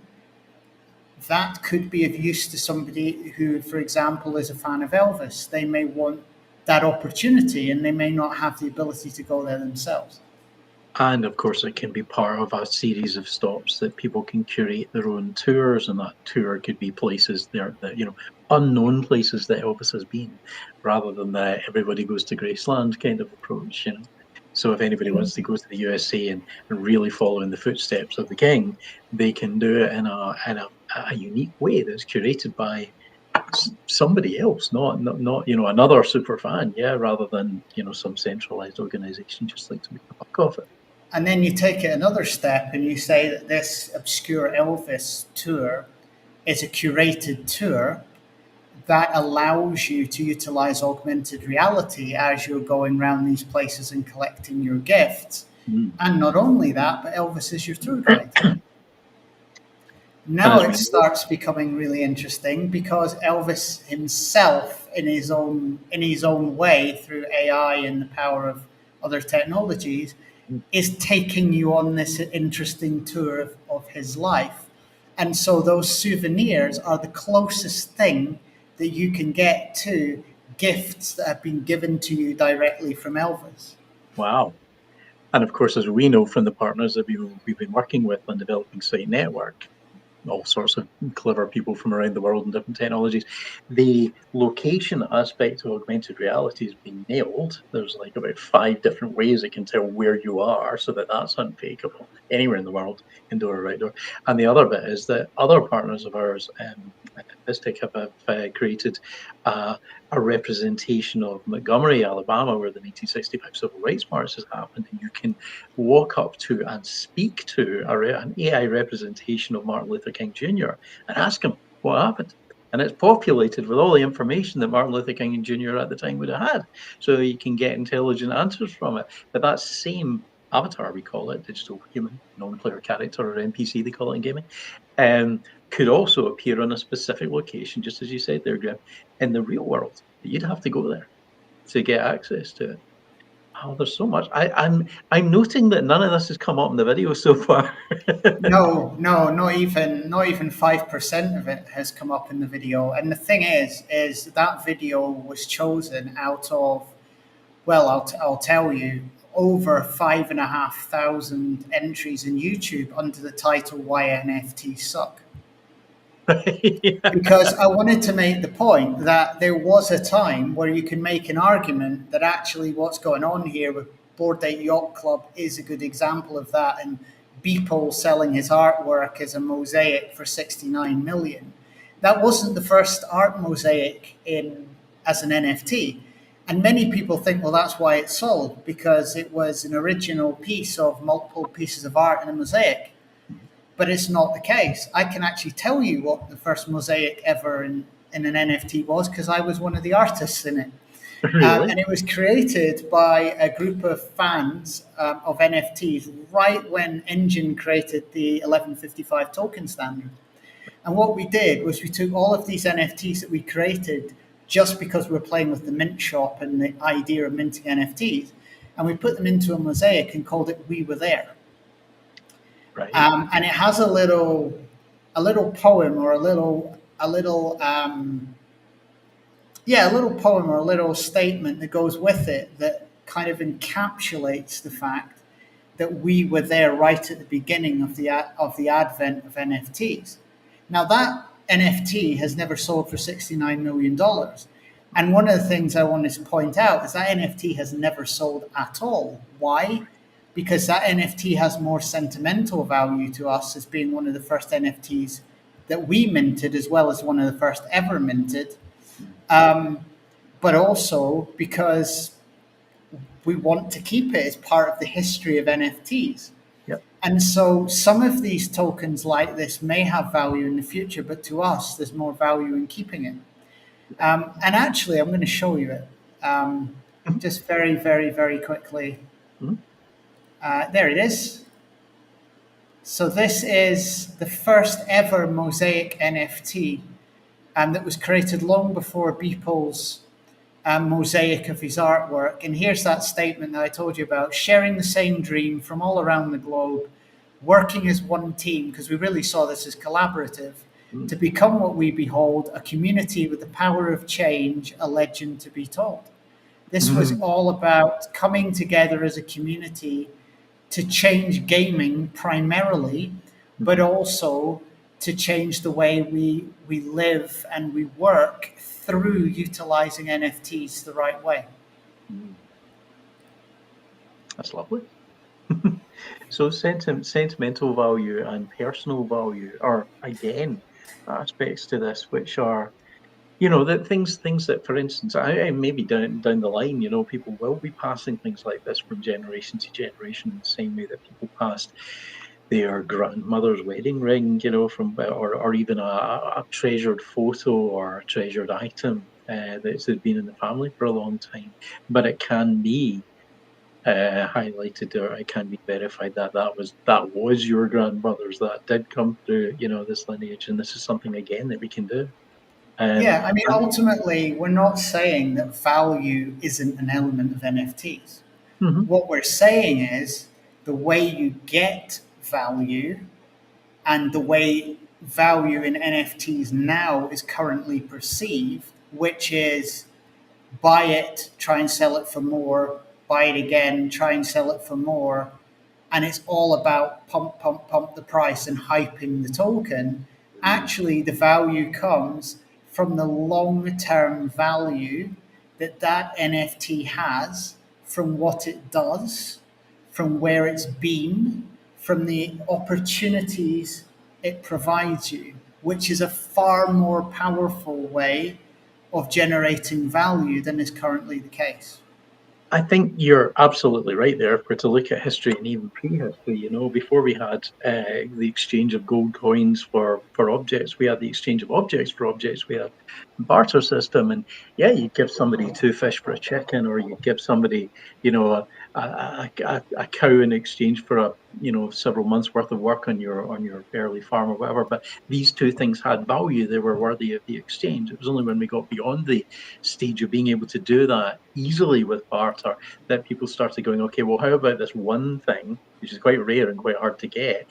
that could be of use to somebody who, for example, is a fan of Elvis. They may want that opportunity, and they may not have the ability to go there themselves. And of course, it can be part of a series of stops that people can curate their own tours, and that tour could be places there that, unknown places that Elvis has been, rather than the everybody goes to Graceland kind of approach. So if anybody wants to go to the USA and really follow in the footsteps of the king, they can do it in a unique way that's curated by somebody else, not another super fan, rather than some centralized organization just like to make a buck off it. And then you take it another step and you say that this obscure Elvis tour is a curated tour that allows you to utilize augmented reality as you're going around these places and collecting your gifts. And not only that, but Elvis is your tour guide. Now it starts becoming really interesting because Elvis himself, in his own way, through AI and the power of other technologies, is taking you on this interesting tour of his life. And so those souvenirs are the closest thing that you can get to gifts that have been given to you directly from Elvis. Wow. And of course, as we know from the partners that we've been working with on developing Site Network, all sorts of clever people from around the world and different technologies, the location aspect of augmented reality has been nailed. There's like about 5 different ways it can tell where you are, so that's unfakeable anywhere in the world, indoor or outdoor. And the other bit is that other partners of ours, Vistic, have created a representation of Montgomery, Alabama, where the 1965 Civil Rights March has happened, and you can walk up to and speak to an AI representation of Martin Luther King Jr. and ask him what happened. And it's populated with all the information that Martin Luther King Jr. at the time would have had, so you can get intelligent answers from it. But that same avatar, we call it, digital human non-player character, or NPC they call it in gaming, could also appear on a specific location, just as you said there, Graham, in the real world. You'd have to go there to get access to it. Oh, there's so much. I'm noting that none of this has come up in the video so far. No, not even 5% of it has come up in the video. And the thing is that video was chosen out of, well, I'll tell you, over 5,500 entries in YouTube under the title "Why NFTs Suck." Because I wanted to make the point that there was a time where you can make an argument that actually what's going on here with Bored Ape Yacht Club is a good example of that, and Beeple selling his artwork as a mosaic for 69 million. That wasn't the first art mosaic as an NFT. And many people think, well, that's why it sold, because it was an original piece of multiple pieces of art in a mosaic. But it's not the case. I can actually tell you what the first mosaic ever in an NFT was, because I was one of the artists in it. Really? And it was created by a group of fans of NFTs right when Engine created the 1155 token standard. And what we did was we took all of these NFTs that we created just because we were playing with the mint shop and the idea of minting NFTs, and we put them into a mosaic and called it "We Were There." Right. And it has a little poem or a little poem or a little statement that goes with it that kind of encapsulates the fact that we were there right at the beginning of the advent of NFTs. Now that NFT has never sold for $69 million. And one of the things I wanted to point out is that NFT has never sold at all. Why? Because that NFT has more sentimental value to us as being one of the first NFTs that we minted, as well as one of the first ever minted. But also because we want to keep it as part of the history of NFTs. Yep. And so some of these tokens like this may have value in the future, but to us, there's more value in keeping it. And actually, I'm going to show you it just very, very, very quickly. There it is. So this is the first ever mosaic NFT that was created long before Beeple's mosaic of his artwork. And here's that statement that I told you about: sharing the same dream from all around the globe, working as one team, because we really saw this as collaborative, to become what we behold, a community with the power of change, a legend to be told. This was all about coming together as a community to change gaming primarily, but also to change the way we live and we work through utilizing NFTs the right way. That's lovely. So sentimental value and personal value are, again, aspects to this which are, that things that, for instance, I maybe down the line, people will be passing things like this from generation to generation in the same way that people passed their grandmother's wedding ring, from or even a treasured photo or a treasured item that's been in the family for a long time. But it can be highlighted, or it can be verified that that was your grandmother's, that did come through, this lineage, and this is something again that we can do. Yeah, I mean, And ultimately, we're not saying that value isn't an element of NFTs. Mhm. What we're saying is the way you get value and the way value in NFTs now is currently perceived, which is buy it, try and sell it for more, buy it again, try and sell it for more. And it's all about pump, pump, pump the price and hyping the token. Actually, the value comes from the long term value that that NFT has, from what it does, from where it's been, from the opportunities it provides you, which is a far more powerful way of generating value than is currently the case. I think you're absolutely right there. If we're to look at history and even prehistory, before we had the exchange of gold coins for objects, we had the exchange of objects for objects. We had a barter system, and yeah, you'd give somebody 2 fish for a chicken, or you'd give somebody, a cow in exchange for several months worth of work on your early farm or whatever. But these two things had value; they were worthy of the exchange. It was only when we got beyond the stage of being able to do that easily with barter that people started going, okay, well, how about this one thing, which is quite rare and quite hard to get?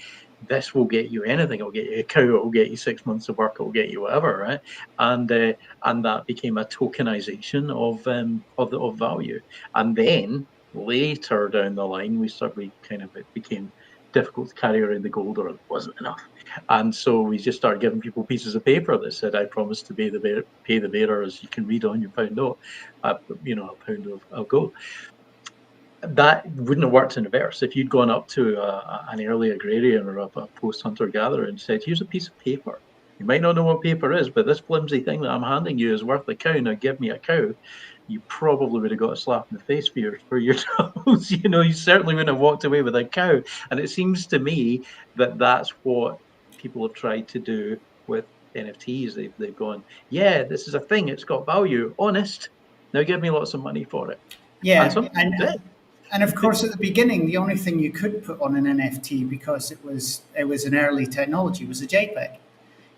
This will get you anything. It'll get you a cow. It'll get you 6 months of work. It'll get you whatever, right? And that became a tokenization of value. And then later down the line, it became difficult to carry around the gold, or it wasn't enough. And so we just started giving people pieces of paper that said, I promise to pay the bearer, as you can read on your pound note, a pound of gold. That wouldn't have worked in reverse. If you'd gone up to an early agrarian or a post-hunter-gatherer and said, here's a piece of paper. You might not know what paper is, but this flimsy thing that I'm handing you is worth a cow. Now give me a cow. You probably would have got a slap in the face for your troubles. You certainly wouldn't have walked away with a cow. And it seems to me that that's what people have tried to do with NFTs. They've gone, yeah, this is a thing. It's got value. Honest. Now give me lots of money for it. Yeah, And and of course, at the beginning, the only thing you could put on an NFT, because it was an early technology, was a JPEG.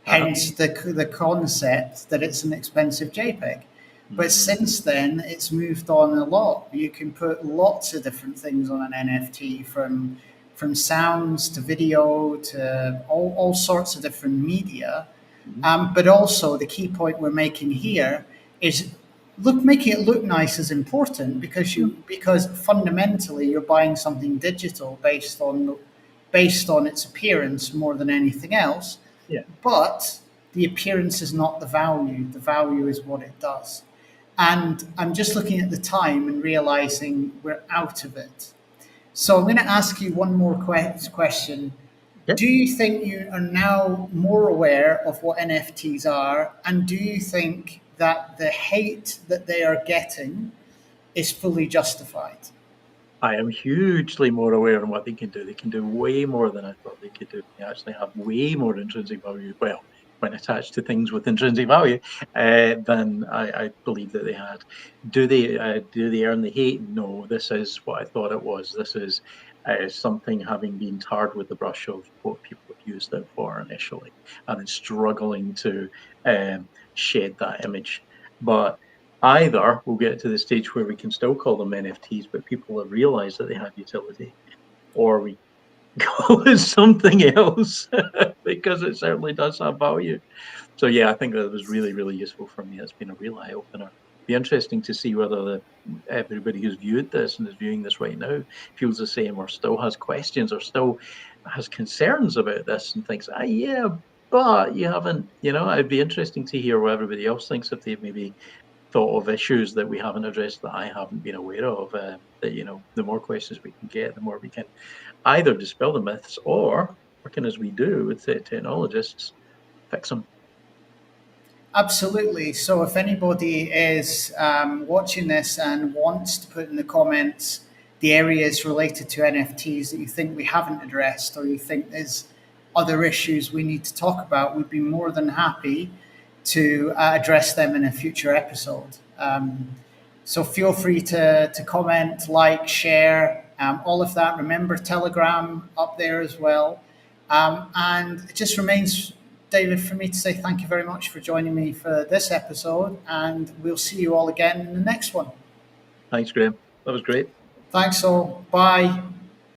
Hence the concept that it's an expensive JPEG. But since then, it's moved on a lot. You can put lots of different things on an NFT, from sounds to video to all sorts of different media. But also, the key point we're making here is making it look nice is important, because fundamentally you're buying something digital based on its appearance more than anything else. Yeah. But the appearance is not the value. The value is what it does. And I'm just looking at the time and realizing we're out of it. So I'm going to ask you one more question. Yeah. Do you think you are now more aware of what NFTs are? And do you think that the hate that they are getting is fully justified? I am hugely more aware of what they can do. They can do way more than I thought they could do. They actually have way more intrinsic value, well, when attached to things with intrinsic value, than I believe that they had. Do they earn the hate? No, this is what I thought it was. This is something having been tarred with the brush of what people have used it for initially, and then struggling to shed that image. But either we'll get to the stage where we can still call them NFTs, but people have realized that they have utility, or we call it something else because it certainly does have value. So yeah, I think that was really, really useful for me. It's been a real eye opener. be interesting to see whether everybody who's viewed this and is viewing this right now feels the same, or still has questions, or still has concerns about this and thinks, yeah, but you haven't, it'd be interesting to hear what everybody else thinks, if they've maybe thought of issues that we haven't addressed that I haven't been aware of. That, the more questions we can get, the more we can either dispel the myths, or working as we do with the technologists, fix them. Absolutely. So if anybody is watching this and wants to put in the comments the areas related to NFTs that you think we haven't addressed, or you think there's other issues we need to talk about, we'd be more than happy to address them in a future episode. So feel free to comment, like, share, all of that. Remember Telegram up there as well. And it just remains, David, for me to say thank you very much for joining me for this episode, and we'll see you all again in the next one. Thanks, Graham. That was great. Thanks all. Bye.